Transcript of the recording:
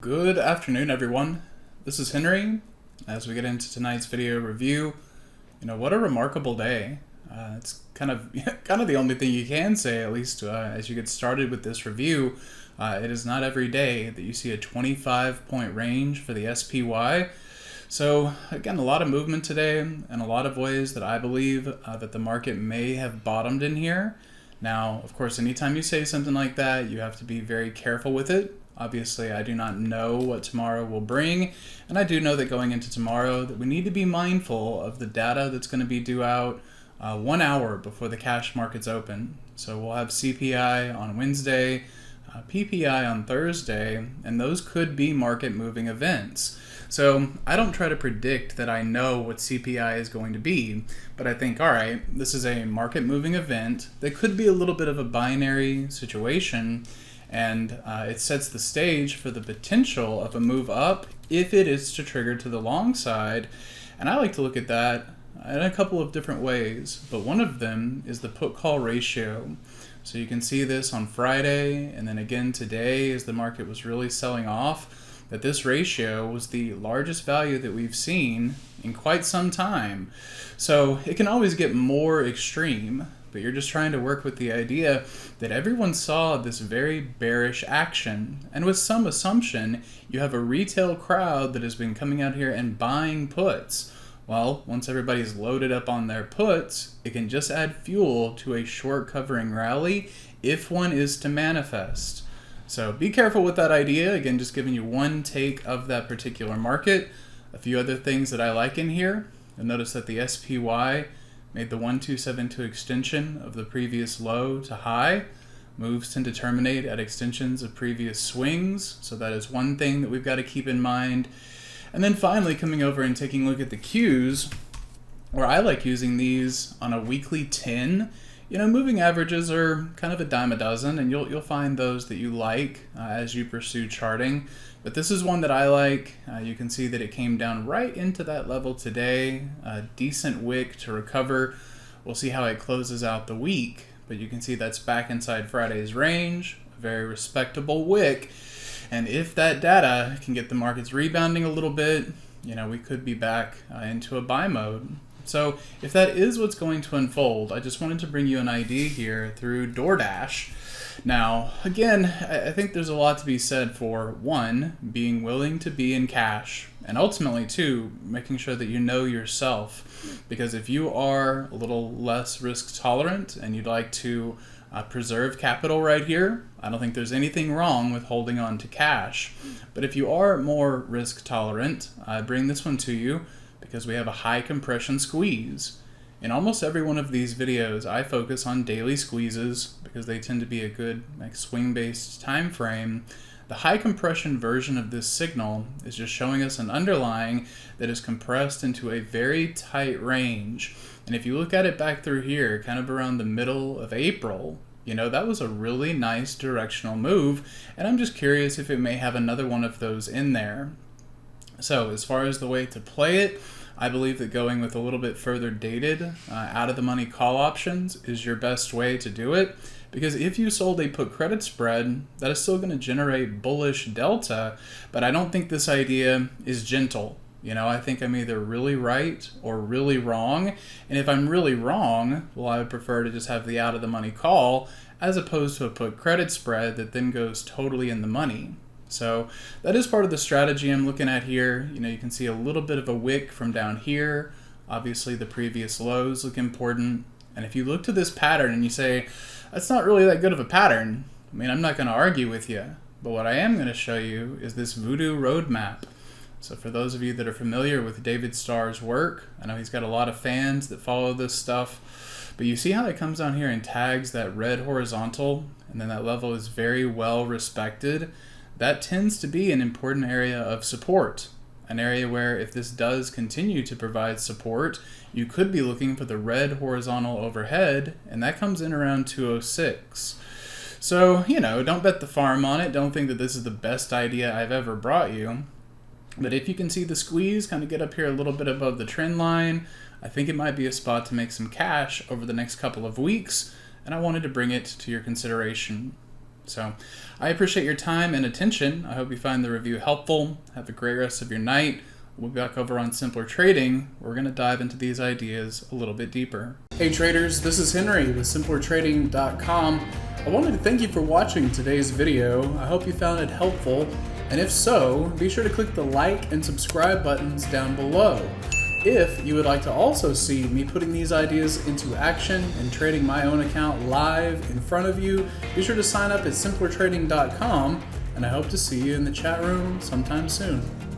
Good afternoon, everyone. This is Henry. As we get into tonight's video review, what a remarkable day. It's kind of the only thing you can say, at least as you get started with this review. It is not every day that you see a 25-point range for the SPY. So again, a lot of movement today, and a lot of ways that I believe that the market may have bottomed in here. Now, of course, anytime you say something like that, you have to be very careful with it. Obviously, I do not know what tomorrow will bring, and I do know that going into tomorrow that we need to be mindful of the data that's going to be due out 1 hour before the cash markets open. So we'll have CPI on Wednesday, PPI on Thursday, and those could be market moving events. So I don't try to predict that I know what CPI is going to be, but I think, all right, this is a market moving event that could be a little bit of a binary situation. And it sets the stage for the potential of a move up if it is to trigger to the long side. And I like to look at that in a couple of different ways, but one of them is the put-call ratio. So you can see this on Friday, and then again today as the market was really selling off, that this ratio was the largest value that we've seen in quite some time. So it can always get more extreme, but you're just trying to work with the idea that everyone saw this very bearish action. And with some assumption, you have a retail crowd that has been coming out here and buying puts. Well, once everybody's loaded up on their puts, it can just add fuel to a short covering rally if one is to manifest. So be careful with that idea. Again, just giving you one take of that particular market. A few other things that I like in here. You'll notice that the SPY made the 1272 extension of the previous low to high. Moves tend to terminate at extensions of previous swings, so that is one thing that we've got to keep in mind. And then finally coming over and taking a look at the Qs, where I like using these on a weekly 10. Moving averages are kind of a dime a dozen, and you'll find those that you like as you pursue charting. But this is one that I like. You can see that it came down right into that level today. A decent wick to recover. We'll see how it closes out the week, but you can see that's back inside Friday's range. A very respectable wick. And if that data can get the markets rebounding a little bit, we could be back into a buy mode. So if that is what's going to unfold, I just wanted to bring you an idea here through DoorDash. Now, again, I think there's a lot to be said for, one, being willing to be in cash, and ultimately, two, making sure that you know yourself. Because if you are a little less risk tolerant and you'd like to preserve capital right here, I don't think there's anything wrong with holding on to cash. But if you are more risk tolerant, I bring this one to you because we have a high compression squeeze. In almost every one of these videos, I focus on daily squeezes because they tend to be a good swing-based time frame. The high compression version of this signal is just showing us an underlying that is compressed into a very tight range. And if you look at it back through here, kind of around the middle of April, that was a really nice directional move. And I'm just curious if it may have another one of those in there. So as far as the way to play it, I believe that going with a little bit further dated out of the money call options is your best way to do it. Because if you sold a put credit spread, that is still going to generate bullish delta, but I don't think this idea is gentle. I think I'm either really right or really wrong. And if I'm really wrong, well, I would prefer to just have the out of the money call as opposed to a put credit spread that then goes totally in the money. So that is part of the strategy I'm looking at here. You can see a little bit of a wick from down here. Obviously the previous lows look important. And if you look to this pattern and you say, that's not really that good of a pattern, I'm not going to argue with you. But what I am going to show you is this Voodoo roadmap. So for those of you that are familiar with David Starr's work, I know he's got a lot of fans that follow this stuff. But you see how it comes down here and tags that red horizontal, and then that level is very well respected. That tends to be an important area of support, an area where if this does continue to provide support, you could be looking for the red horizontal overhead, and that comes in around 206. So, don't bet the farm on it. Don't think that this is the best idea I've ever brought you. But if you can see the squeeze kind of get up here a little bit above the trend line, I think it might be a spot to make some cash over the next couple of weeks, and I wanted to bring it to your consideration. So I appreciate your time and attention. I hope you find the review helpful. Have a great rest of your night. We'll be back over on Simpler Trading. We're going to dive into these ideas a little bit deeper. Hey traders, this is Henry with simplertrading.com. I wanted to thank you for watching today's video. I hope you found it helpful. And if so, be sure to click the like and subscribe buttons down below. If you would like to also see me putting these ideas into action and trading my own account live in front of you, be sure to sign up at simplertrading.com, and I hope to see you in the chat room sometime soon.